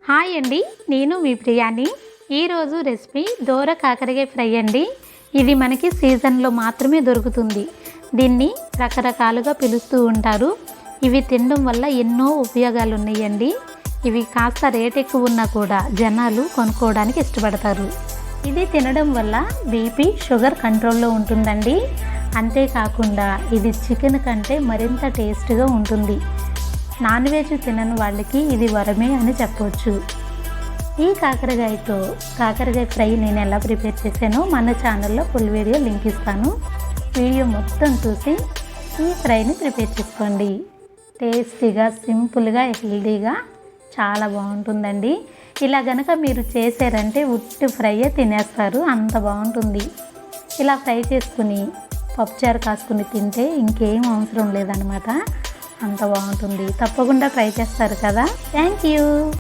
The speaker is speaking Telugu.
హాయ్ అండి, నేను మీ ప్రియాని. ఈరోజు రెసిపీ దోర కాకరకాయ ఫ్రై అండి. ఇది మనకి సీజన్లో మాత్రమే దొరుకుతుంది. దీన్ని రకరకాలుగా పిలుస్తూ ఉంటారు. ఇవి తినడం వల్ల ఎన్నో ఉపయోగాలు ఉన్నాయండి. ఇవి కాస్త రేట్ ఎక్కువ ఉన్నా కూడా జనాలు కొనుక్కోవడానికి ఇష్టపడతారు. ఇది తినడం వల్ల బీపీ, షుగర్ కంట్రోల్లో ఉంటుందండి. అంతేకాకుండా ఇది చికెన్ కంటే మరింత టేస్ట్గా ఉంటుంది. నాన్ వెజ్ తినని వాళ్ళకి ఇది వరమే అని చెప్పవచ్చు. ఈ కాకరకాయతో కాకరకాయ ఫ్రై నేను ఎలా ప్రిపేర్ చేశానో మన ఛానల్లో ఫుల్ వీడియో లింక్ ఇస్తాను. వీడియో మొత్తం చూసి ఈ ఫ్రైని ప్రిపేర్ చేసుకోండి. టేస్టీగా, సింపుల్గా, హెల్దీగా చాలా బాగుంటుందండి. ఇలా గనక మీరు చేశారంటే ఉట్టి ఫ్రైయే తినేస్తారు, అంత బాగుంటుంది. ఇలా ఫ్రై చేసుకుని పప్పుచారు కాసుకుని తింటే ఇంకేం అవసరం లేదనమాట. అంత బాగుంటుంది. తప్పకుండా ట్రై చేస్తారు కదా. Thank you.